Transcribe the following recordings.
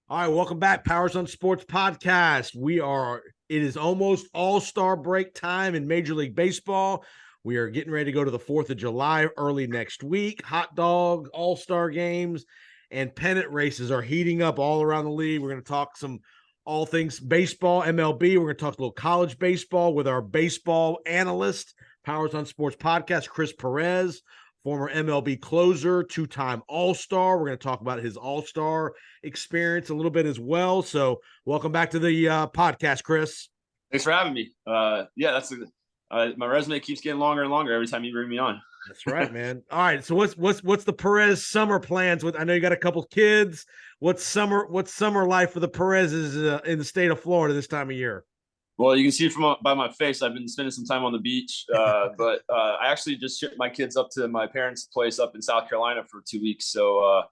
All right, welcome back, Powers on Sports podcast. It is almost all-star break time in Major League Baseball. We are getting ready to go to the 4th of July early next week. Hot dog, all-star games, and pennant races are heating up all around the league. We're going to talk some all things baseball, MLB. We're going to talk a little college baseball with our baseball analyst, Powers on Sports podcast, Chris Perez, former MLB closer, two-time All-Star. We're going to talk about his All-Star experience a little bit as well. So welcome back to the podcast, Chris. Thanks for having me. My resume keeps getting longer and longer every time you bring me on. That's right, man. All right. So what's the Perez summer plans with? I know you got a couple kids. What's summer life for the Perezes in the state of Florida this time of year? Well, you can see by my face, I've been spending some time on the beach, but I actually just shipped my kids up to my parents' place up in South Carolina for 2 weeks. So,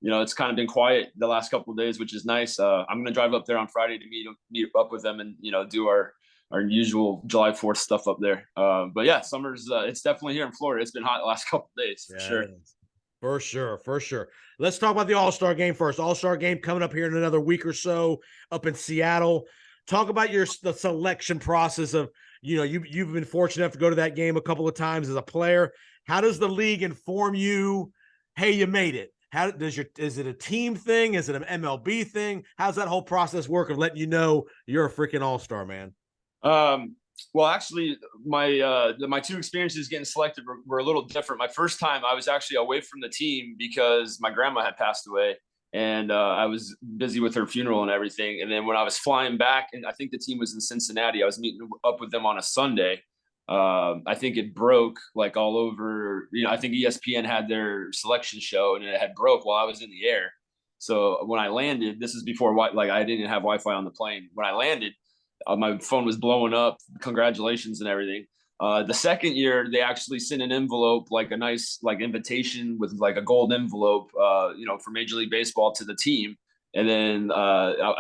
it's kind of been quiet the last couple of days, which is nice. I'm going to drive up there on Friday to meet up with them and, do our usual July 4th stuff up there. But yeah, summer's it's definitely here in Florida. It's been hot the last couple of days for sure. For sure. Let's talk about the All-Star game first. All-Star game coming up here in another week or so up in Seattle. Talk about the selection process of, you've been fortunate enough to go to that game a couple of times as a player. How does the league inform you, hey, you made it? Is it a team thing? Is it an MLB thing? How's that whole process work of letting you know you're a freaking all-star, man? Well, actually, my two experiences getting selected were a little different. My first time, I was actually away from the team because my grandma had passed away, and I was busy with her funeral and everything. And then when I was flying back, and I think the team was in Cincinnati, I was meeting up with them on a Sunday. I think it broke like all over. I think ESPN had their selection show, and it had broke while I was in the air. So when I landed, this is before I didn't have Wi-Fi on the plane. When I landed, my phone was blowing up. Congratulations and everything. The second year, they actually sent an envelope, like a nice invitation with like a gold envelope, for Major League Baseball to the team. And then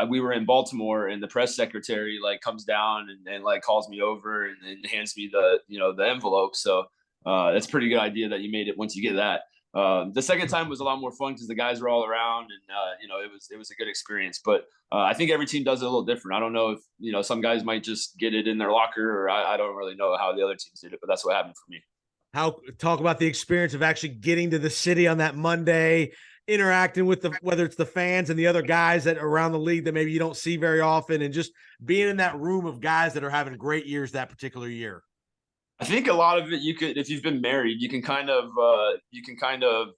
we were in Baltimore, and the press secretary comes down and calls me over and hands me the envelope. So that's a pretty good idea that you made it once you get that. The second time was a lot more fun because the guys were all around, and it was a good experience. But I think every team does it a little different. I don't know if some guys might just get it in their locker, or I don't really know how the other teams did it, but that's what happened for me. Talk about the experience of actually getting to the city on that Monday, interacting with whether it's the fans and the other guys that are around the league that maybe you don't see very often, and just being in that room of guys that are having great years that particular year. I think a lot of it if you've been married, you can kind of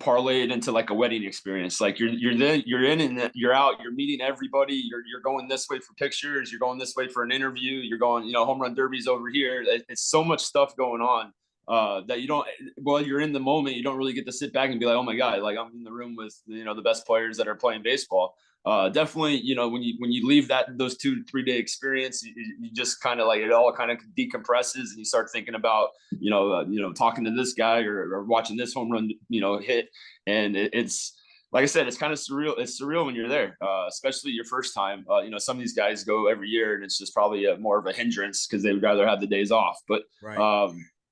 parlay it into like a wedding experience. Like you're in and you're out, you're meeting everybody. You're going this way for pictures. You're going this way for an interview. You're going, home run derbies over here. It's so much stuff going on that while you're in the moment, you don't really get to sit back and be like, oh my God, like I'm in the room with, the best players that are playing baseball. Definitely, when you leave those 2-3 day experience, you just kind of it all kind of decompresses, and you start thinking about talking to this guy or watching this home run hit, and it's like I said, it's kind of surreal. It's surreal when you're there, especially your first time. Some of these guys go every year, and it's just probably more of a hindrance because they would rather have the days off. But right.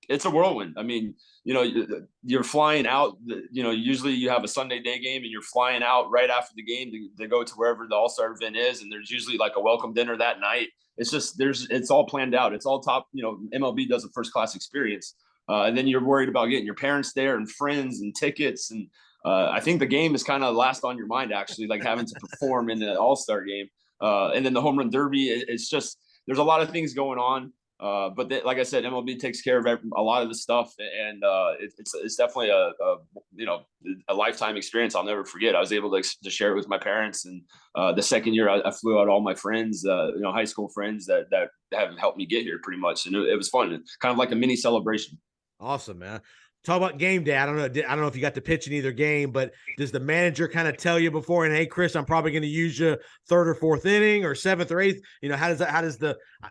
It's a whirlwind. I mean, you're flying out, usually you have a Sunday day game and you're flying out right after the game to go to wherever the All-Star event is. And there's usually like a welcome dinner that night. It's just, it's all planned out. It's all top, MLB does a first class experience. And then you're worried about getting your parents there and friends and tickets. And I think the game is kind of last on your mind, actually, like having to perform in the All-Star game. And then the home run derby, it's just, there's a lot of things going on. But like I said, MLB takes care of a lot of the stuff, and it's definitely a lifetime experience I'll never forget. I was able to share it with my parents, and the second year I flew out all my friends, high school friends that have helped me get here pretty much, and it was fun, kind of like a mini celebration. Awesome, man. Talk about game day. I don't know if you got to pitch in either game, but does the manager kind of tell you before, and hey, Chris, I'm probably going to use you third or fourth inning or seventh or eighth? How does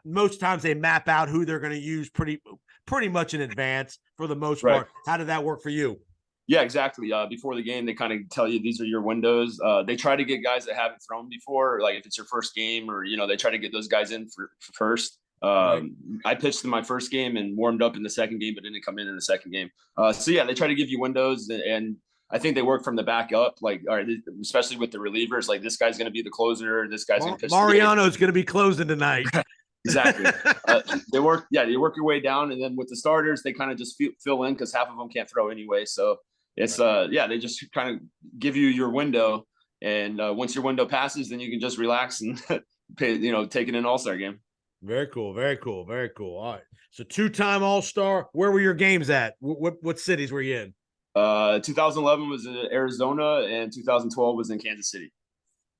most times they map out who they're going to use pretty much in advance for the most part. How did that work for you? Yeah, exactly. Before the game, they kind of tell you these are your windows. They try to get guys that haven't thrown before, like if it's your first game, or they try to get those guys in for first. I pitched in my first game and warmed up in the second game, but didn't come in the second game. So yeah, they try to give you windows, and I think they work from the back up, like, all right, especially with the relievers, like this guy's going to be the closer. This guy's going to pitch. Mariano's going to be closing tonight. Exactly. They work your way down. And then with the starters, they kind of just fill in because half of them can't throw anyway. So it's, they just kind of give you your window. And once your window passes, then you can just relax and, take it an all-star game. Very cool. Very cool. Very cool. All right. So 2-time all-star. Where were your games at? What cities were you in? 2011 was in Arizona and 2012 was in Kansas City.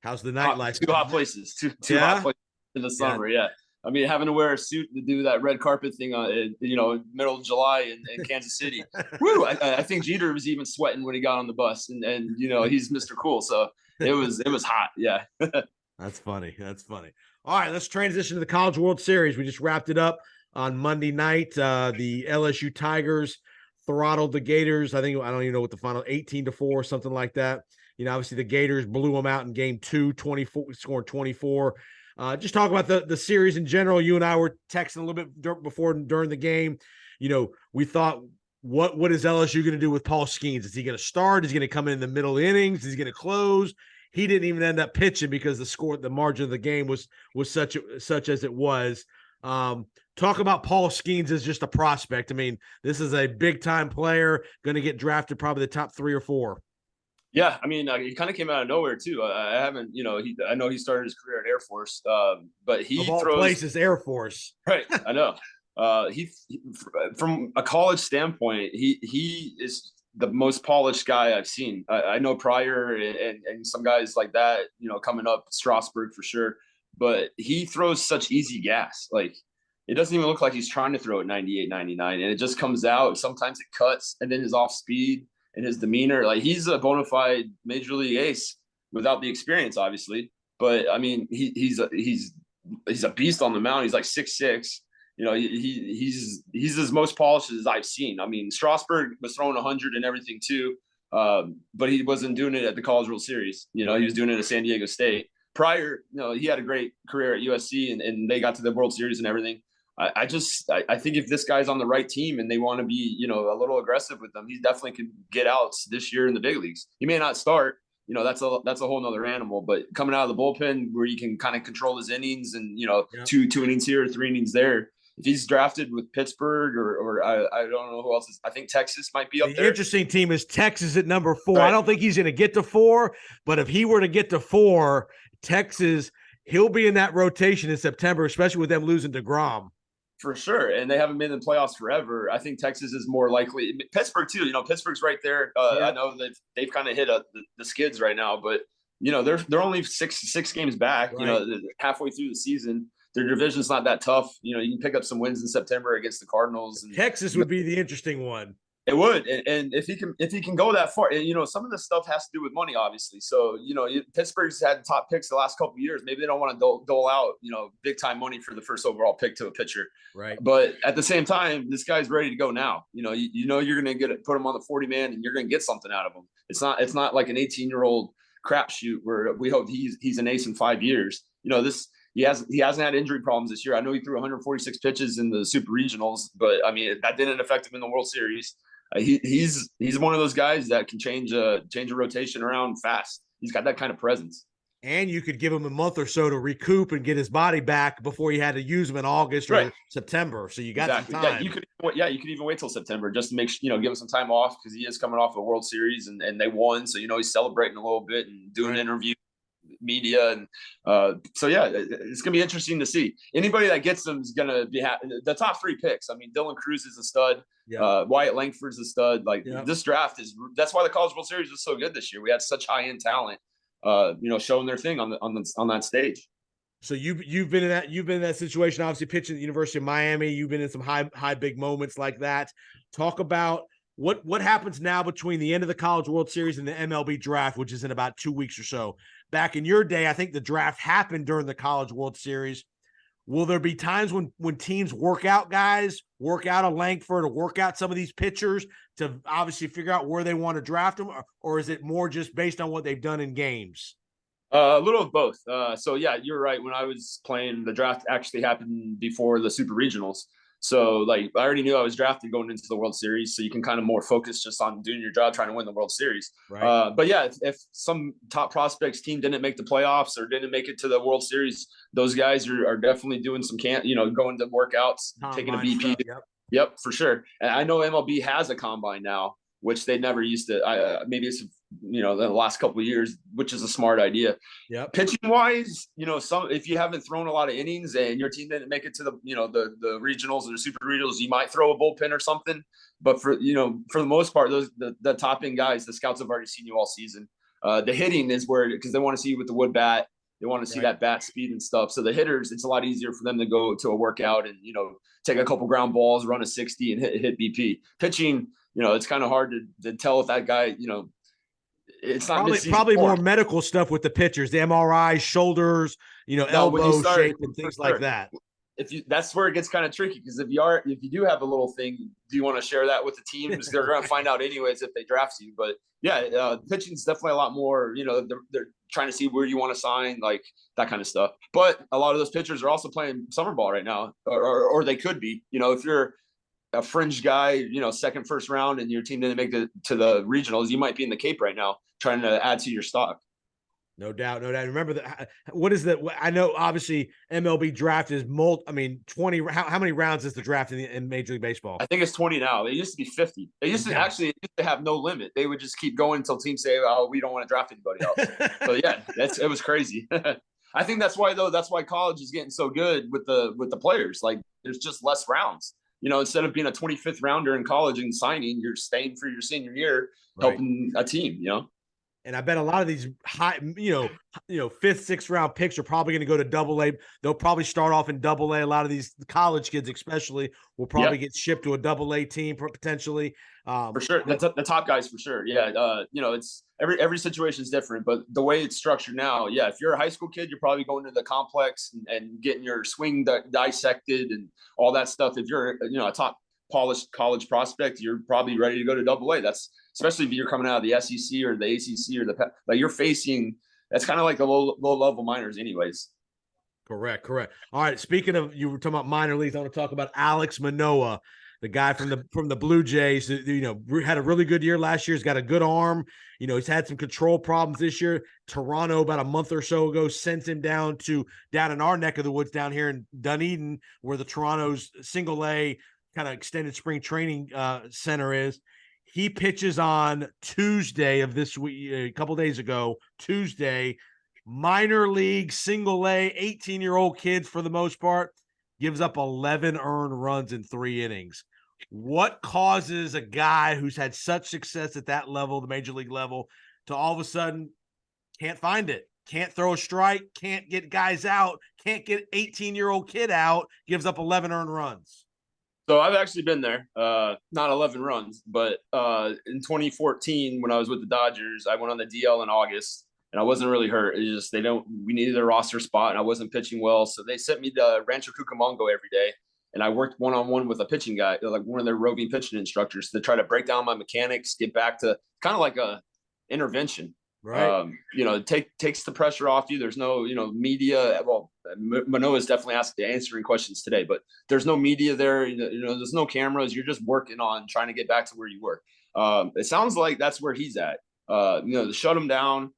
How's the nightlife? Two hot places. Two hot places in the summer. Yeah. I mean, having to wear a suit to do that red carpet thing, middle of July in Kansas City. Woo! I think Jeter was even sweating when he got on the bus, and he's Mr. Cool, so it was hot. Yeah. That's funny. That's funny. All right, let's transition to the College World Series. We just wrapped it up on Monday night. The LSU Tigers throttled the Gators. I don't even know what the final 18-4, something like that. Obviously the Gators blew them out in game 2, 24, scored 24. Just talk about the series in general. You and I were texting a little bit during the game. We thought, what is LSU going to do with Paul Skenes? Is he going to start? Is he going to come in the middle innings? Is he going to close? He didn't even end up pitching because the margin of the game was such as it was. Talk about Paul Skenes as just a prospect. I mean, this is a big time player, going to get drafted probably the top 3 or 4. Yeah, I mean, he kind of came out of nowhere too. I haven't, I know he started his career at Air Force, but he of all places, Air Force. Right, I know. He from a college standpoint, he is the most polished guy I've seen. I know Pryor and some guys like that, coming up, Strasburg for sure, but he throws such easy gas. Like, it doesn't even look like he's trying to throw at 98, 99, and it just comes out. Sometimes it cuts, and then his off speed and his demeanor, like, he's a bona fide major league ace without the experience, obviously. But I mean, he's a beast on the mound. He's like 6'6". He's as most polished as I've seen. I mean, Strasburg was throwing 100 and everything too, but he wasn't doing it at the College World Series. He was doing it at San Diego State. Prior, he had a great career at USC, and they got to the World Series and everything. I think if this guy's on the right team and they want to be, a little aggressive with them, he definitely could get outs this year in the big leagues. He may not start, that's a whole nother animal, but coming out of the bullpen where you can kind of control his innings and, two innings here, 3 innings there. If he's drafted with Pittsburgh or I don't know who else is, I think Texas might be up there. The interesting team is Texas at number 4. Right. I don't think he's going to get to 4, but if he were to get to 4, Texas, he'll be in that rotation in September, especially with them losing DeGrom. For sure. And they haven't been in the playoffs forever. I think Texas is more likely. Pittsburgh too, Pittsburgh's right there. I know that they've kind of hit the skids right now, but they're only six games back, right. Halfway through the season. Their division's not that tough. You can pick up some wins in September against the Cardinals. And Texas would be the interesting one. It would, and if he can go that far, and some of this stuff has to do with money, obviously. So Pittsburgh's had top picks the last couple of years. Maybe they don't want to dole out big time money for the first overall pick to a pitcher, right? But at the same time, this guy's ready to go now. You're going to put him on the 40 man, and you're going to get something out of him. It's not like an 18-year-old crapshoot where we hope he's an ace in 5 years. He hasn't had injury problems this year. I know he threw 146 pitches in the Super Regionals, but I mean that didn't affect him in the World Series. He's one of those guys that can change a rotation around fast. He's got that kind of presence. And you could give him a month or so to recoup and get his body back before you had to use him in August or September. So you got some time. Yeah, you could even wait till September just to make give him some time off because he is coming off a World Series and they won. So he's celebrating a little bit and doing an interview. Media and it's gonna be interesting to see. Anybody that gets them is gonna be happy. The top 3 picks, I mean, Dylan Cruz is a stud. Wyatt Langford's a stud. This draft that's why the College World Series was so good this year. We had such high-end talent showing their thing on that stage. So you've been in that situation, obviously pitching at the University of Miami. You've been in some high big moments like that. Talk about what happens now between the end of the College World Series and the MLB draft, which is in about 2 weeks or so. Back in your day, I think the draft happened during the College World Series. Will there be times when teams work out guys, work out a Langford or work out some of these pitchers to obviously figure out where they want to draft them? Or is it more just based on what they've done in games? A little of both. So yeah, you're right. When I was playing, the draft actually happened before the Super Regionals. So like I already knew I was drafted going into the World Series, so you can kind of more focus just on doing your job, trying to win the World Series. Right. But yeah, if some top prospects team didn't make the playoffs or didn't make it to the World Series, those guys are definitely doing some going to workouts, taking a BP. Stuff, yep. Yep, for sure. And I know MLB has a combine now, which they never used to. Maybe it's the last couple of years, which is a smart idea. Yep. Pitching wise, if you haven't thrown a lot of innings and your team didn't make it to the regionals or the super regionals, you might throw a bullpen or something. But for the most part, the top end guys, the scouts have already seen you all season. The hitting is where, because they want to see you with the wood bat. They want to see that bat speed and stuff. So the hitters, it's a lot easier for them to go to a workout and, take a couple ground balls, run a 60 and hit BP. Pitching, it's kind of hard to tell if that guy, it's not probably more medical stuff with the pitchers, the MRI, shoulders, elbow shape and things like that. That's where it gets kind of tricky, because if you do have a little thing, do you want to share that with the teams? They're going to find out anyways if they draft you. But yeah, pitching is definitely a lot more. They're trying to see where you want to sign, like that kind of stuff. But a lot of those pitchers are also playing summer ball right now, or they could be. If you're a fringe guy, second, first round, and your team didn't make it to the regionals, you might be in the Cape right now trying to add to your stock. No doubt. Remember that. What is that? I know obviously MLB draft is 20. How many rounds is the draft in Major League Baseball? I think it's 20 now. It used to be 50. It used to have no limit. They would just keep going until teams say, "Oh, we don't want to draft anybody else." So yeah, it was crazy. I think that's why college is getting so good with the players. Like there's just less rounds. Instead of being a 25th rounder in college and signing, you're staying for your senior year, helping a team. And I bet a lot of these high, fifth, sixth round picks are probably going to go to Double-A. They'll probably start off in Double-A. A lot of these college kids, especially, will probably get shipped to a Double-A team potentially. For sure, the top guys for sure. Yeah, it's every situation is different, but the way it's structured now, yeah, if you're a high school kid, you're probably going to the complex and getting your swing dissected and all that stuff. If you're a top polished college prospect, you're probably ready to go to Double-A. That's especially if you're coming out of the SEC or the ACC or like you're facing. That's kind of like the low level minors, anyways. Correct. All right. Speaking of, you were talking about minor leagues, I want to talk about Alex Manoah, the guy from the Blue Jays. Had a really good year last year. He's got a good arm. He's had some control problems this year. Toronto, about a month or so ago, sent him down in our neck of the woods down here in Dunedin, where the Toronto's single-A kind of extended spring training center is. He pitches on Tuesday of this week, a couple days ago, Tuesday, minor league, single-A, 18-year-old kids for the most part, gives up 11 earned runs in 3 innings. What causes a guy who's had such success at that level, the major league level, to all of a sudden can't find it, can't throw a strike, can't get guys out, can't get 18-year-old kid out, gives up 11 earned runs? So I've actually been there, not 11 runs, but in 2014, when I was with the Dodgers, I went on the DL in August and I wasn't really hurt. It's just, we needed a roster spot and I wasn't pitching well. So they sent me to Rancho Cucamonga every day. And I worked one-on-one with a pitching guy, like one of their roving pitching instructors, to try to break down my mechanics, get back to kind of like a intervention. Right. Takes the pressure off you. There's no, media. Well, Manoah is definitely answering questions today, but there's no media there. There's no cameras. You're just working on trying to get back to where you were. It sounds like that's where he's at. To shut him down.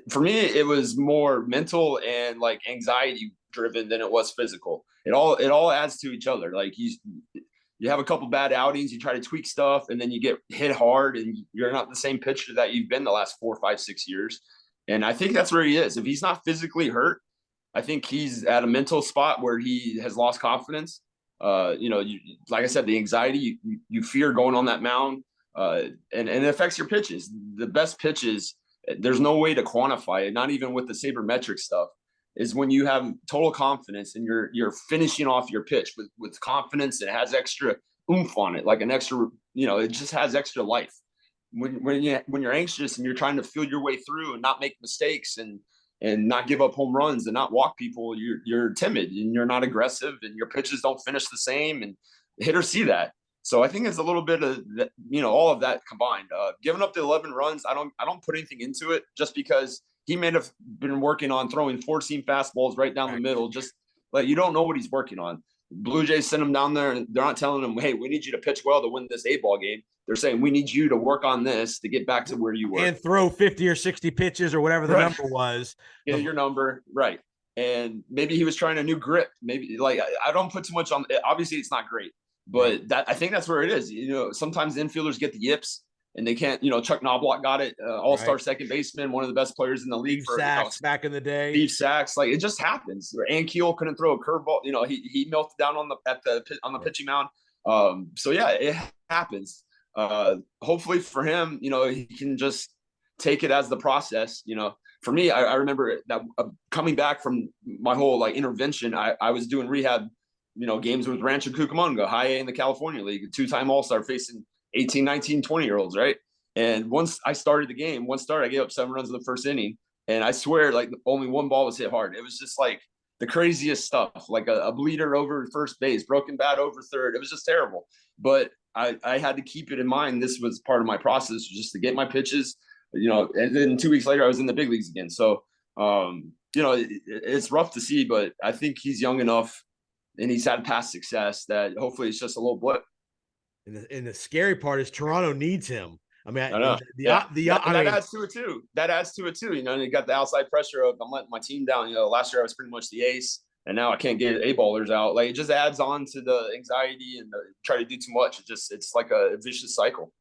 For me, it was more mental and like anxiety driven than it was physical. It all adds to each other. Like you have a couple bad outings, you try to tweak stuff, and then you get hit hard and you're not the same pitcher that you've been the last 4, 5, 6 years. And I think that's where he is. If he's not physically hurt, I think he's at a mental spot where he has lost confidence. Like I said, the anxiety, you fear going on that mound, and it affects your pitches. The best pitches, there's no way to quantify it, not even with the sabermetric stuff, is when you have total confidence and you're finishing off your pitch with confidence and it has extra oomph on it, like an extra, it just has extra life. When you're anxious and you're trying to feel your way through and not make mistakes and not give up home runs and not walk people, you're timid and you're not aggressive and your pitches don't finish the same, and hitters see that. So I think it's a little bit of that, all of that combined. Giving up the 11 runs, I don't put anything into it, just because he may have been working on throwing 4-seam fastballs right down the middle. Just like, you don't know what he's working on. Blue Jays sent him down there, and they're not telling him, hey, we need you to pitch well to win this 8-ball game. They're saying, we need you to work on this to get back to where you were. And throw 50 or 60 pitches or whatever the number was. Get your number, right. And maybe he was trying a new grip. Maybe, like, I don't put too much on it. Obviously, it's not great. But that I think that's where it is. You know, sometimes the infielders get the yips and they can't, you know, Chuck Knobloch got it, all-star second baseman, one of the best players in the league. Steve Sachs back in the day. Steve Sachs, like, it just happens. And Keel couldn't throw a curveball. You know, he melted down on the pitching mound. So yeah, it happens. Hopefully for him, you know, he can just take it as the process. You know, for me, I remember that coming back from my whole like intervention, I was doing rehab, you know, games with Rancho Cucamonga, high A in the California League, a 2-time All-Star facing 18, 19, 20-year-olds, right? And once I started the game, I gave up 7 runs in the first inning. And I swear, like, only one ball was hit hard. It was just like the craziest stuff, like a bleeder over first base, broken bat over third. It was just terrible. But I had to keep it in mind. This was part of my process, just to get my pitches, you know, and then 2 weeks later, I was in the big leagues again. So, you know, it's rough to see, but I think he's young enough and he's had past success that hopefully it's just a little blip. And the scary part is Toronto needs him. I mean, that adds to it too. That adds to it too. You know, you got the outside pressure of I'm letting my team down. You know, last year I was pretty much the ace, and now I can't get A-ballers out. Like, it just adds on to the anxiety and try to do too much. It's like a vicious cycle.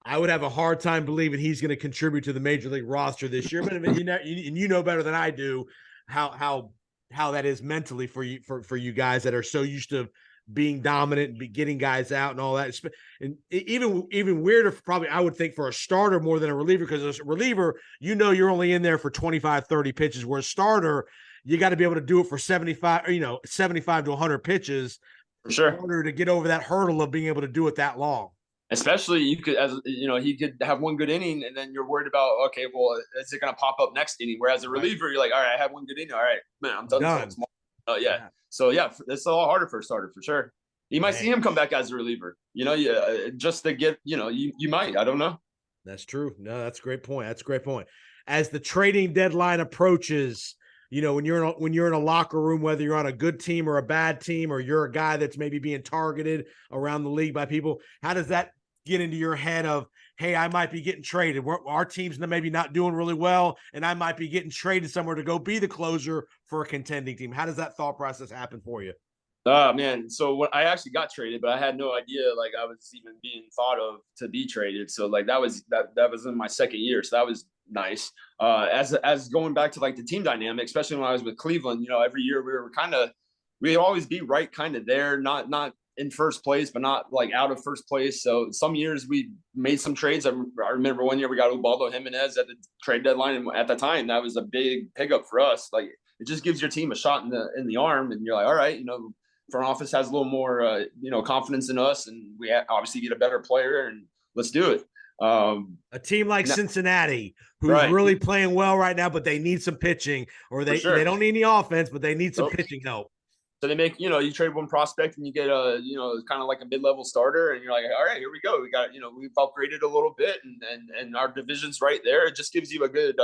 I would have a hard time believing he's going to contribute to the major league roster this year. But you know better than I do how that is mentally for you guys that are so used to being dominant and getting guys out and all that. And even weirder, probably, I would think, for a starter more than a reliever, because as a reliever, you know, you're only in there for 25, 30 pitches, where a starter, you got to be able to do it for 75 to 100 pitches for sure, in order to get over that hurdle of being able to do it that long. Especially he could have one good inning, and then you're worried about, okay, well, is it going to pop up next inning? Whereas a reliever, you're like, all right, I have one good inning. All right, man, I'm done. Yeah. So yeah, it's a lot harder for a starter for sure. You might see him come back as a reliever, you know, just to get, you know, you might, I don't know. That's true. No, that's a great point. As the trading deadline approaches, you know, when you're in a locker room, whether you're on a good team or a bad team, or you're a guy that's maybe being targeted around the league by people, how does that get into your head of, hey, I might be getting traded. Our team's maybe not doing really well, and I might be getting traded somewhere to go be the closer for a contending team. How does that thought process happen for you? Man, so when I actually got traded, but I had no idea like I was even being thought of to be traded. So like that was in my second year, so that was nice. As going back to like the team dynamic, especially when I was with Cleveland, you know, every year we'd always be right kind of there, not in first place, but not like out of first place. So some years we made some trades. I remember one year we got Ubaldo Jimenez at the trade deadline, and at the time that was a big pickup for us. Like, it just gives your team a shot in the arm, and you're like, all right, you know, front office has a little more you know, confidence in us, and we obviously get a better player, and let's do it. A team like Cincinnati, who's really playing well right now, but they need some pitching, or they don't need any offense, but they need some pitching help. So they make, you know, you trade one prospect and you get a, you know, kind of like a mid-level starter, and you're like, all right, here we go. We got, you know, we've upgraded a little bit, and our division's right there. It just gives you a good,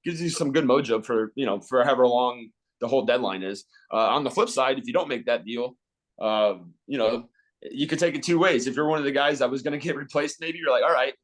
gives you some good mojo for, you know, for however long the whole deadline is. On the flip side, if you don't make that deal, you know, you could take it two ways. If you're one of the guys that was going to get replaced, maybe you're like, all right,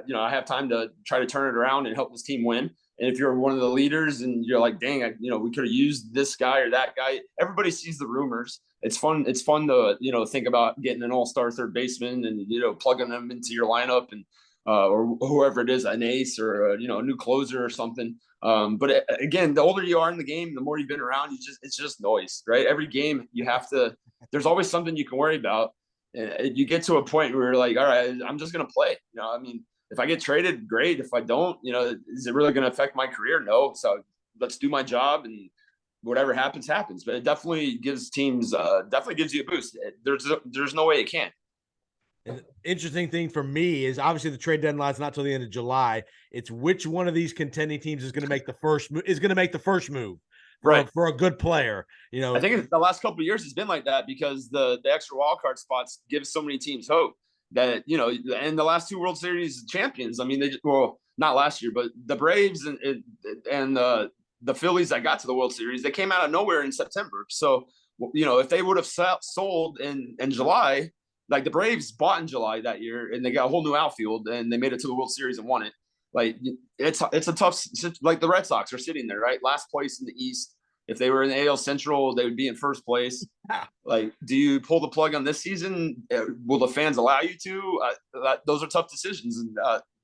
you know, I have time to try to turn it around and help this team win. And if you're one of the leaders and you're like, dang, you know, we could have used this guy or that guy. Everybody sees the rumors. It's fun. It's fun to, you know, think about getting an all-star third baseman and, you know, plugging them into your lineup, and or whoever it is, an ace or you know, a new closer or something. But again, the older you are in the game, the more you've been around, it's just noise, right? Every game you have to. There's always something you can worry about. And you get to a point where you're like, all right, I'm just gonna play. You know, I mean, if I get traded, great. If I don't, you know, is it really going to affect my career? No. So let's do my job, and whatever happens, happens. But it definitely gives teams, definitely gives you a boost. There's no way it can't. An interesting thing for me is obviously the trade deadline is not till the end of July. It's which one of these contending teams is going to make the first move for a good player. You know, I think the last couple of years has been like that, because the extra wild card spots give so many teams hope. That, you know, and the last two World Series champions, I mean, not last year, but the Braves and the Phillies that got to the World Series, they came out of nowhere in September. So if they would have sold in July, like the Braves bought in July that year, and they got a whole new outfield, and they made it to the World Series and won it. Like it's a tough, like the Red Sox are sitting there, right? Last place in the East. If they were in the AL Central, they would be in first place. Like, do you pull the plug on this season? Will the fans allow you to? Those are tough decisions, and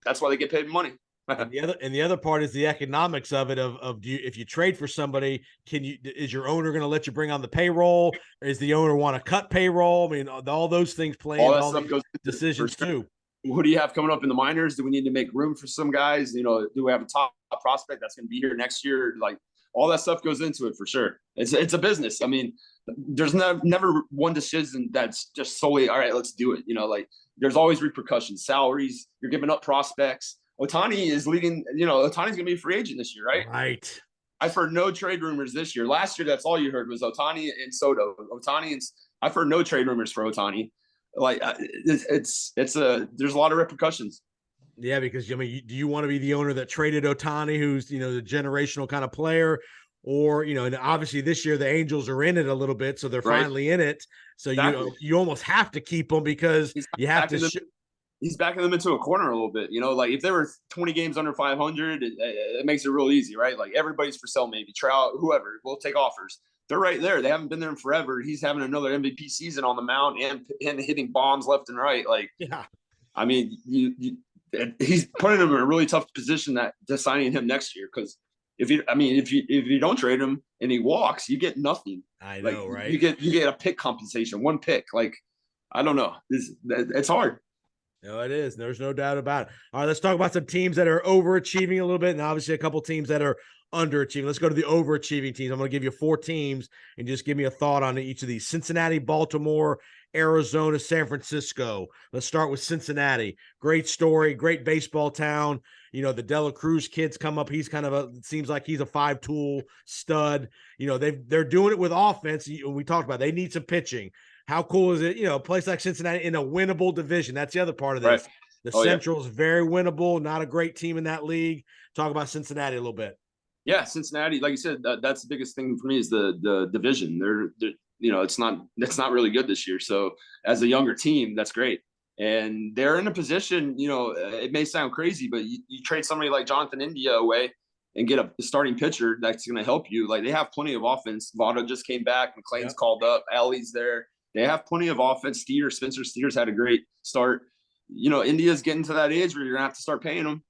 that's why they get paid money. And the other part is the economics of it. If you trade for somebody, is your owner going to let you bring on the payroll? Or is the owner want to cut payroll? I mean, all those things play into all the decisions too. Who do you have coming up in the minors? Do we need to make room for some guys? Do we have a top prospect that's going to be here next year? Like all that stuff goes into it for sure. It's a business. I mean, there's never one decision that's just solely, all right, let's do it. Like there's always repercussions, salaries. You're giving up prospects. Ohtani is leading. Ohtani's going to be a free agent this year, right? Right. I've heard no trade rumors this year. Last year, that's all you heard was Ohtani and Soto. I've heard no trade rumors for Ohtani. Like there's a lot of repercussions. Yeah, because do you want to be the owner that traded Ohtani, who's the generational kind of player, or and obviously this year the Angels are in it a little bit, so they're finally in it. So exactly. You almost have to keep them because you have to. He's backing them into a corner a little bit. Like if there were 20 games under 500, it makes it real easy, right? Like everybody's for sale, maybe Trout, whoever. We'll take offers. They're right there. They haven't been there in forever. He's having another MVP season on the mound and hitting bombs left and right. Like, yeah, I mean, he's putting him in a really tough position to signing him next year because if you don't trade him and he walks, you get nothing. I know, right? You get a pick compensation, one pick. Like, I don't know. It's hard. No, it is. There's no doubt about it. All right, let's talk about some teams that are overachieving a little bit, and obviously a couple teams that are underachieving. Let's go to the overachieving teams. I'm going to give you 4 teams and just give me a thought on each of these. Cincinnati, Baltimore, Arizona, San Francisco. Let's start with Cincinnati. Great story, great baseball town. The De La Cruz kids come up. He's kind of seems like he's a 5-tool stud. They're doing it with offense. We talked about they need some pitching. How cool is it? A place like Cincinnati in a winnable division. That's the other part of this. Right. The Central is very winnable. Not a great team in that league. Talk about Cincinnati a little bit. Yeah, Cincinnati, like you said, that's the biggest thing for me is the division. They're it's not really good this year. So as a younger team, that's great. And they're in a position, it may sound crazy, but you trade somebody like Jonathan India away and get a starting pitcher that's going to help you. Like they have plenty of offense. Votto just came back. McLean's called up. Ellie's there. They have plenty of offense. Spencer Steer's had a great start. India's getting to that age where you're going to have to start paying him.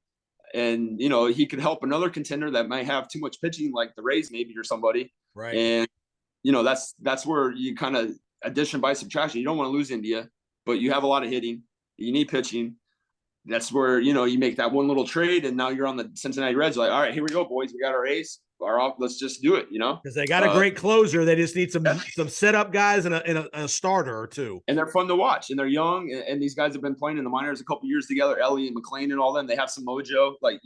And, he could help another contender that might have too much pitching, like the Rays maybe or somebody. Right. And, that's where you kind of addition by subtraction. You don't want to lose India, but you have a lot of hitting. You need pitching. That's where, you make that one little trade, and now you're on the Cincinnati Reds. Like, all right, here we go, boys. We got our ace. Let's just do it, because they got a great closer. They just need some setup guys and a starter or two. And they're fun to watch, and they're young. And these guys have been playing in the minors a couple years together. Ellie and McLean and all them. They have some mojo. Like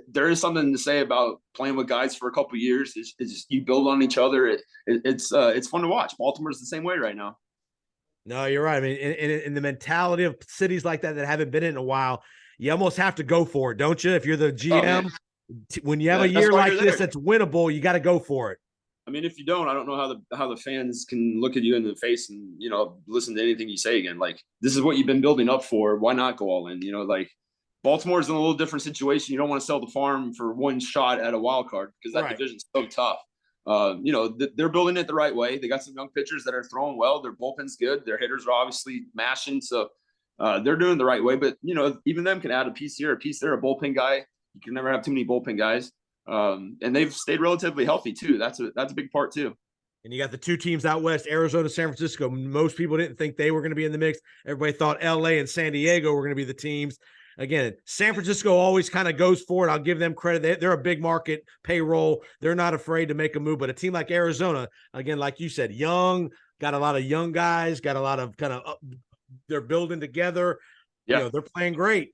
there is something to say about playing with guys for a couple years. It's just you build on each other. It's fun to watch. Baltimore's the same way right now. No, you're right. I mean, in the mentality of cities like that haven't been in a while, you almost have to go for it, don't you? If you're the GM. When you have a year like this that's winnable, you got to go for it. I mean, if you don't, I don't know how the fans can look at you in the face and listen to anything you say again. Like, this is what you've been building up for. Why not go all in? Like Baltimore's in a little different situation. You don't want to sell the farm for one shot at a wild card because that division's so tough. They're building it the right way. They got some young pitchers that are throwing well. Their bullpen's good. Their hitters are obviously mashing. So they're doing the right way. But even them can add a piece here, a piece there, a bullpen guy. You can never have too many bullpen guys. And they've stayed relatively healthy too. That's a big part too. And you got the 2 teams out west, Arizona, San Francisco. Most people didn't think they were going to be in the mix. Everybody thought LA and San Diego were going to be the teams. Again, San Francisco always kind of goes for it. I'll give them credit. They're a big market payroll. They're not afraid to make a move. But a team like Arizona, again, like you said, young, got a lot of young guys, got a lot of they're building together. Yeah. They're playing great.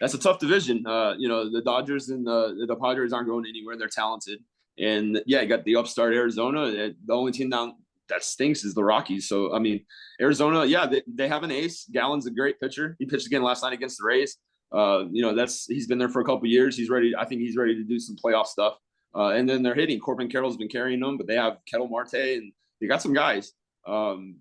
That's a tough division. The Dodgers and the Padres aren't going anywhere. They're talented. And, you got the upstart Arizona. The only team down that stinks is the Rockies. So, I mean, Arizona, they have an ace. Gallen's a great pitcher. He pitched again last night against the Rays. He's been there for a couple of years. I think he's ready to do some playoff stuff. And then they're hitting. Corbin Carroll's been carrying them, but they have Kettle Marte and they got some guys. Giants,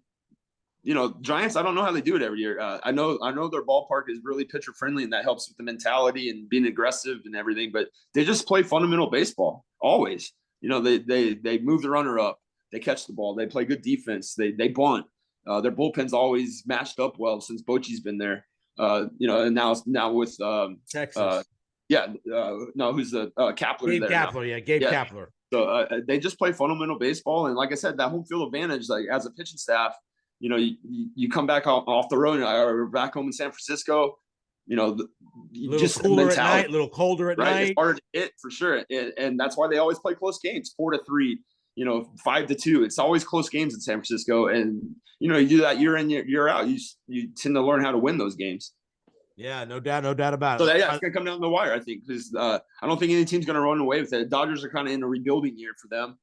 I don't know how they do it every year. I know their ballpark is really pitcher friendly, and that helps with the mentality and being aggressive and everything. But they just play fundamental baseball always. They move the runner up, they catch the ball, they play good defense, they bunt. Their bullpen's always matched up well since Bochy's been there. And now with Texas. Who's the Kapler? Gabe there Kapler, now. Gabe Kapler. So they just play fundamental baseball, and like I said, that home field advantage, like as a pitching staff, you come back off the road or back home in San Francisco, little cooler at night, little colder at night. It's harder to hit for sure, and that's why they always play close games, 4-3, 5-2. It's always close games in San Francisco, and you do that year in year out. You tend to learn how to win those games. Yeah, no doubt about it. So it's gonna come down the wire, I think, because I don't think any team's gonna run away with it. Dodgers are kind of in a rebuilding year for them.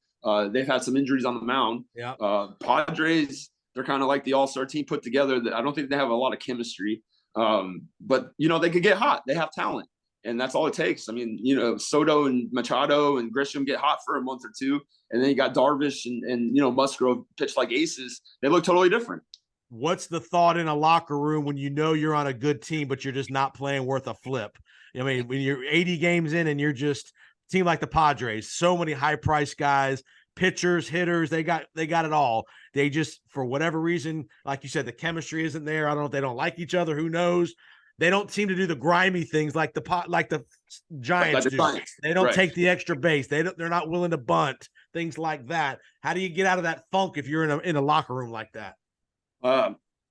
They've had some injuries on the mound. Yeah. Padres, they're kind of like the all-star team put together. That I don't think they have a lot of chemistry. But they could get hot. They have talent, and that's all it takes. I mean, Soto and Machado and Grisham get hot for a month or two, and then you got Darvish and Musgrove pitch like aces. They look totally different. What's the thought in a locker room when you're on a good team, but you're just not playing worth a flip? I mean, when you're 80 games in and you're just a team like the Padres, so many high-priced guys, pitchers, hitters, they got it all. They just, for whatever reason, like you said, the chemistry isn't there. I don't know if they don't like each other. Who knows? They don't seem to do the grimy things like the Giants do. They don't take the extra base. They're not willing to bunt, things like that. How do you get out of that funk if you're in a locker room like that?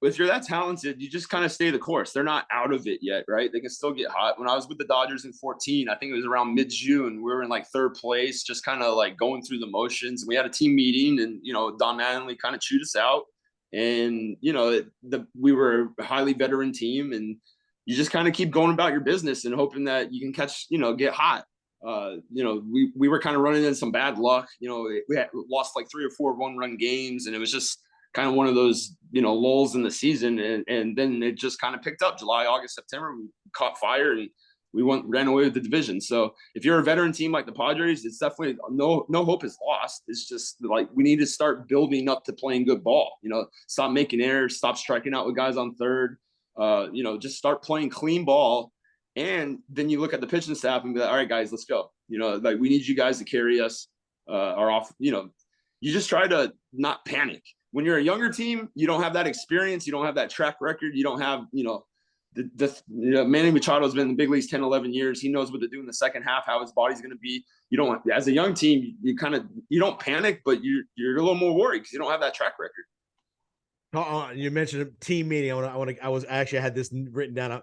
If you're that talented, you just kind of stay the course. They're not out of it yet, right? They can still get hot. When I was with the Dodgers in 2014, I think it was around mid-June, we were in like third place, just kind of like going through the motions. We had a team meeting, and Don Mattingly kind of chewed us out, and we were a highly veteran team, and you just kind of keep going about your business and hoping that you can catch, get hot. We were kind of running into some bad luck. We had lost like 3 or 4 one-run games, and it was just kind of one of those, lulls in the season. And then it just kind of picked up July, August, September. We caught fire and we ran away with the division. So if you're a veteran team like the Padres, it's definitely no hope is lost. It's just like, we need to start building up to playing good ball, stop making errors, stop striking out with guys on third, just start playing clean ball. And then you look at the pitching staff and be like, all right, guys, let's go. Like, we need you guys to carry us, you just try to not panic. When you're a younger team, you don't have that experience. You don't have that track record. You don't have, Manny Machado's been in the big leagues 10, 11 years. He knows what to do in the second half, how his body's going to be. As a young team, you don't panic, but you're a little more worried because you don't have that track record. You mentioned a team meeting. I had this written down.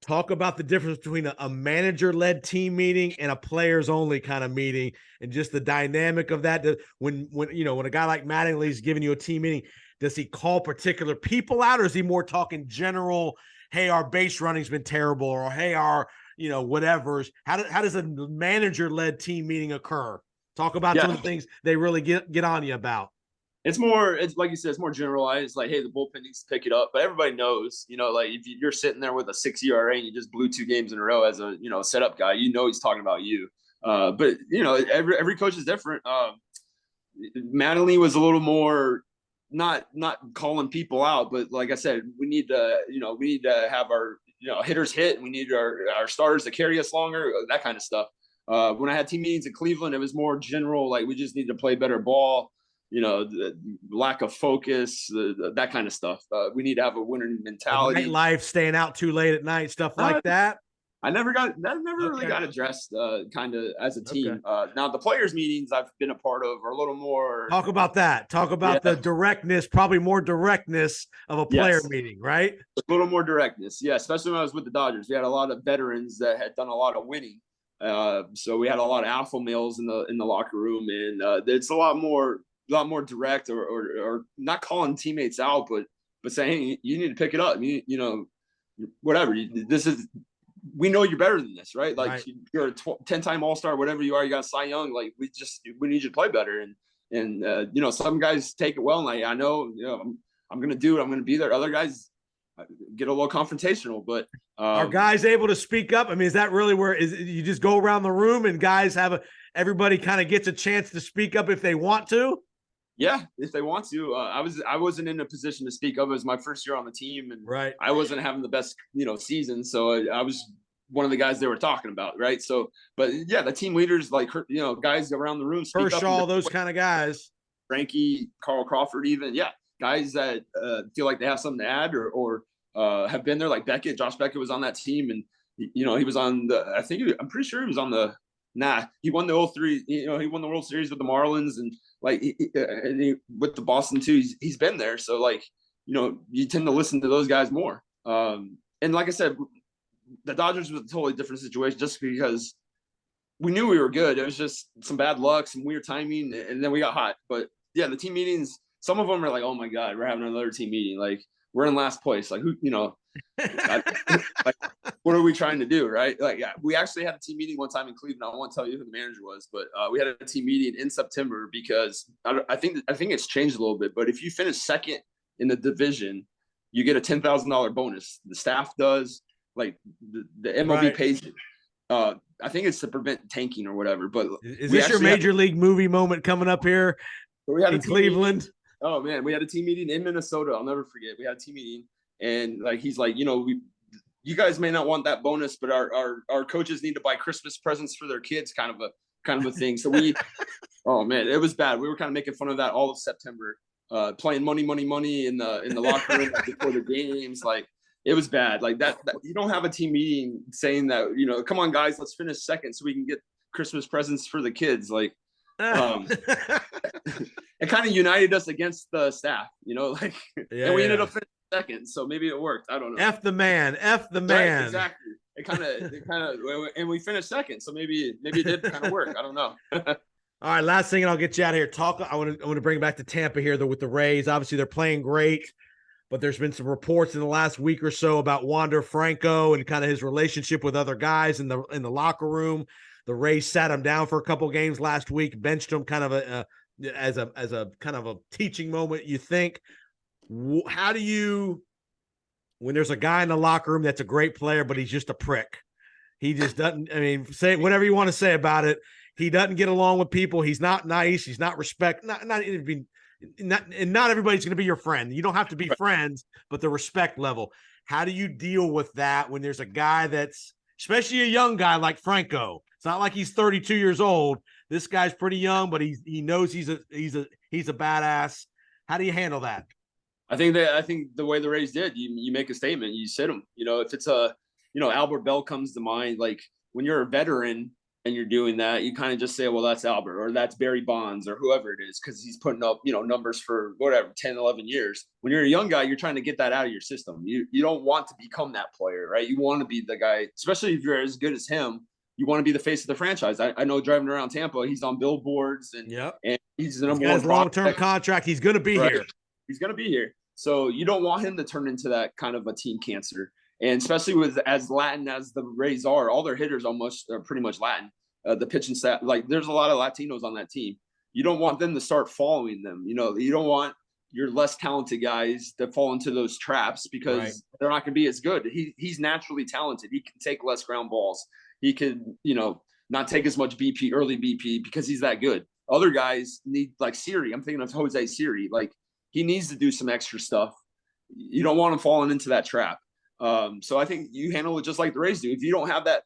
Talk about the difference between a manager-led team meeting and a players-only kind of meeting, and just the dynamic of that. When a guy like Mattingly's giving you a team meeting, does he call particular people out, or is he more talking general? Hey, our base running's been terrible, or hey, our whatever's. How does a manager-led team meeting occur? Talk about some of the things they really get on you about. It's like you said, it's more generalized. Like, hey, the bullpen needs to pick it up, but everybody knows, like if you're sitting there with a 6 ERA and you just blew 2 games in a row as a setup guy, he's talking about you. But every coach is different. Mattingly was a little more not calling people out, but like I said, we need to have our hitters hit, and we need our starters to carry us longer, that kind of stuff. When I had team meetings in Cleveland, it was more general, like we just need to play better ball. The lack of focus, that kind of stuff. We need to have a winning mentality. Life, staying out too late at night, stuff like that. That never really got addressed kind of as a team. Okay. Now the players meetings I've been a part of are a little more. Talk about that. Talk about the directness, probably more directness of a player meeting, right? A little more directness. Yeah. Especially when I was with the Dodgers, we had a lot of veterans that had done a lot of winning. So we had a lot of alpha males in the locker room, and it's a lot more direct, or not calling teammates out, but saying, hey, you need to pick it up. Whatever. We know you're better than this, right? Like, you're a 10-time All-Star, whatever you are. You got Cy Young. Like, we need you to play better. And some guys take it well, and like, I know, I'm gonna do it. I'm gonna be there. Other guys get a little confrontational, but are guys able to speak up? I mean, is that really where you just go around the room and guys have everybody kind of gets a chance to speak up if they want to? Yeah, if they want to. I wasn't in a position to speak up. It was my first year on the team, and Right. I wasn't having the best, season. So I was one of the guys they were talking about, right? So, but yeah, the team leaders, like, guys around the room speak up. Kershaw, those kind of guys. Frankie, Carl Crawford, even, yeah, guys that feel like they have something to add or have been there, like Beckett. Josh Beckett was on that team, and he was on I'm pretty sure he was on the. He won the 03. He won the World Series with the Marlins, and like with the Boston too. He's been there, so like you tend to listen to those guys more. And like I said, the Dodgers was a totally different situation, just because we knew we were good. It was just some bad luck, some weird timing, and then we got hot. But yeah, the team meetings, some of them are like, oh my God, we're having another team meeting. Like, we're in last place. Like, who, like, what are we trying to do? Right. Like, yeah, we actually had a team meeting one time in Cleveland. I won't tell you who the manager was, but we had a team meeting in September because I think it's changed a little bit. But if you finish second in the division, you get a $10,000 bonus. The staff does, like the MLB Right. pays it. I think it's to prevent tanking or whatever. But is this your major league movie moment coming up here in Cleveland? Meeting. Oh man, we had a team meeting in Minnesota. I'll never forget. We had a team meeting, and like he's like, you guys may not want that bonus, but our coaches need to buy Christmas presents for their kids, kind of a thing. So we, oh man, it was bad. We were kind of making fun of that all of September, playing money in the locker room before the games. Like, it was bad. Like that you don't have a team meeting saying that, come on guys, let's finish second so we can get Christmas presents for the kids. Like, it kind of united us against the staff, like, and we ended up finishing second, so maybe it worked. I don't know. F the man. Right, exactly. It kind of, and we finished second, so maybe it did kind of work. I don't know. All right, last thing, and I'll get you out of here. I want to bring it back to Tampa here, though, with the Rays. Obviously, they're playing great, but there's been some reports in the last week or so about Wander Franco and kind of his relationship with other guys in the locker room. The Rays sat him down for a couple games last week, benched him kind of as a kind of a teaching moment. You think, how do you, when there's a guy in the locker room that's a great player, but he's just a prick? He just doesn't, say whatever you want to say about it. He doesn't get along with people. He's not nice. He's not not everybody's going to be your friend. You don't have to be friends, but the respect level. How do you deal with that when there's a guy that's, especially a young guy like Franco? It's not like he's 32 years old. This guy's pretty young, but he knows he's a badass. How do you handle that? I think the way the Rays did, you make a statement, you sit him. If it's Albert Bell comes to mind, like when you're a veteran and you're doing that, you kind of just say, well, that's Albert, or that's Barry Bonds, or whoever it is, because he's putting up, numbers for whatever, 10, 11 years. When you're a young guy, you're trying to get that out of your system. You don't want to become that player, right? You want to be the guy, especially if you're as good as him. You want to be the face of the franchise. I know driving around Tampa, he's on billboards and he's the number one long-term contract. He's going to be here. He's going to be here. So you don't want him to turn into that kind of a team cancer. And especially with as Latin as the Rays are, all their hitters are pretty much Latin. The pitching staff, like there's a lot of Latinos on that team. You don't want them to start following them. You don't want your less talented guys to fall into those traps because they're not going to be as good. He's naturally talented. He can take less ground balls. He could, not take as much early BP because he's that good. Other guys need, like Siri. I'm thinking of Jose Siri. Like, he needs to do some extra stuff. You don't want him falling into that trap. So I think you handle it just like the Rays do. If you don't have that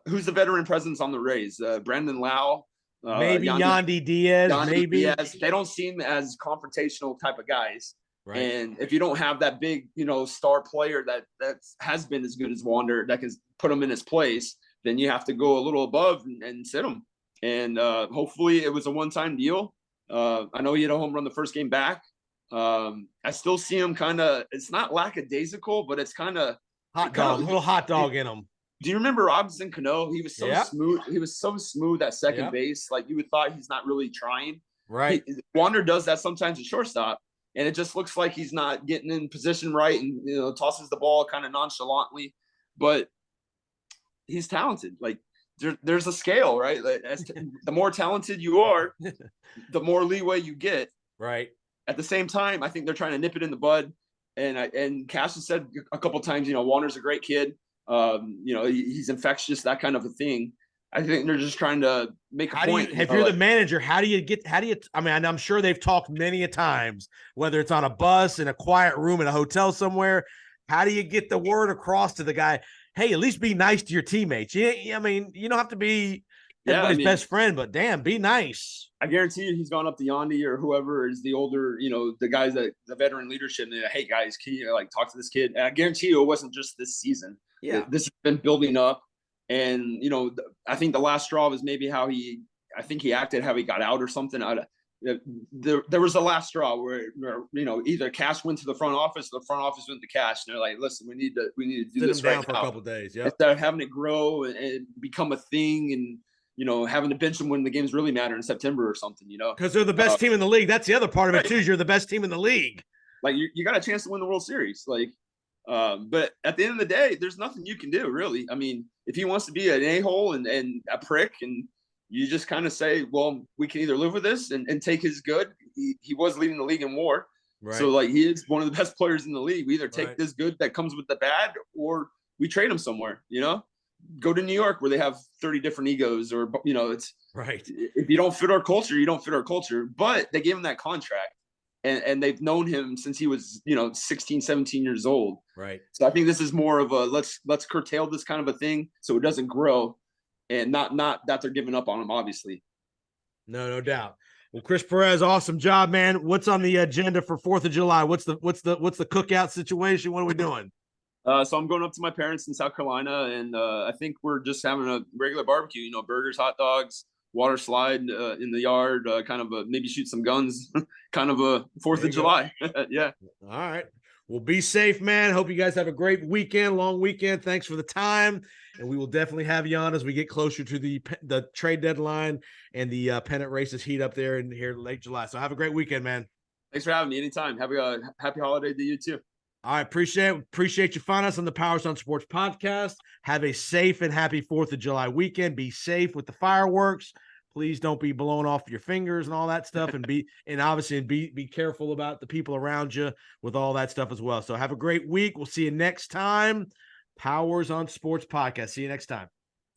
who's the veteran presence on the Rays? Brandon Lau, maybe Yandy Diaz. Maybe Diaz. They don't seem as confrontational type of guys. Right. And if you don't have that big, star player that has been as good as Wander that can put him in his place, then you have to go a little above and sit him. And hopefully it was a one-time deal. I know he had a home run the first game back. I still see him kind of, it's not lackadaisical, but it's kind of a little hot dog in him. Do you remember Robinson Cano? He was so smooth. He was so smooth at second base. Like, you would thought he's not really trying. Right. Wander does that sometimes at shortstop, and it just looks like he's not getting in position right and, tosses the ball kind of nonchalantly. But he's talented. Like, there's a scale, right? Like, the more talented you are, the more leeway you get. Right. At the same time, I think they're trying to nip it in the bud. And Cash has said a couple of times, Wander's a great kid. He's infectious, that kind of a thing. I think they're just trying to make a point. If you're the manager, I mean, I'm sure they've talked many a times, whether it's on a bus, in a quiet room, in a hotel somewhere. How do you get the word across to the guy? Hey, at least be nice to your teammates. I mean, you don't have to be everybody's best friend, but damn, be nice. I guarantee you he's gone up to Yandy or whoever is the older, the guys that the veteran leadership. And they're like, hey guys, can you talk to this kid? And I guarantee you it wasn't just this season. Yeah. This has been building up. And, I think the last straw was maybe how he acted, how he got out or something. There was the last straw where either Cash went to the front office, or the front office went to Cash, and they're like, "Listen, we need to do this right now for a couple of days, yeah." Instead of having it grow and become a thing, and having to bench them when the games really matter in September or something, because they're the best team in the league. That's the other part of it too. Is you're the best team in the league. Like you got a chance to win the World Series, but at the end of the day, there's nothing you can do, really. I mean, if he wants to be an a-hole and a prick, and you just kind of say, well, we can either live with this and take his good. He was leading the league in WAR. Right. So, he is one of the best players in the league. We either take this good that comes with the bad, or we trade him somewhere, Go to New York where they have 30 different egos, or, it's right. If you don't fit our culture, you don't fit our culture. But they gave him that contract. And they've known him since he was, 16, 17 years old. Right. So I think this is more of a let's curtail this kind of a thing so it doesn't grow, and not that they're giving up on him, obviously. No doubt. Well, Chris Perez, awesome job, man. What's on the agenda for 4th of July? What's the cookout situation? What are we doing? So I'm going up to my parents in South Carolina, and I think we're just having a regular barbecue. Burgers, hot dogs, water slide in the yard, kind of maybe shoot some guns, kind of a 4th of July. Yeah. All right. Well, be safe, man. Hope you guys have a great weekend, long weekend. Thanks for the time. And we will definitely have you on as we get closer to the trade deadline and the pennant races heat up there in here late July. So have a great weekend, man. Thanks for having me. Anytime. Have a happy holiday to you too. I appreciate you finding us on the Powers on Sports podcast. Have a safe and happy 4th of July weekend. Be safe with the fireworks. Please don't be blowing off your fingers and all that stuff, and be careful about the people around you with all that stuff as well. So have a great week. We'll see you next time. Powers on Sports podcast. See you next time.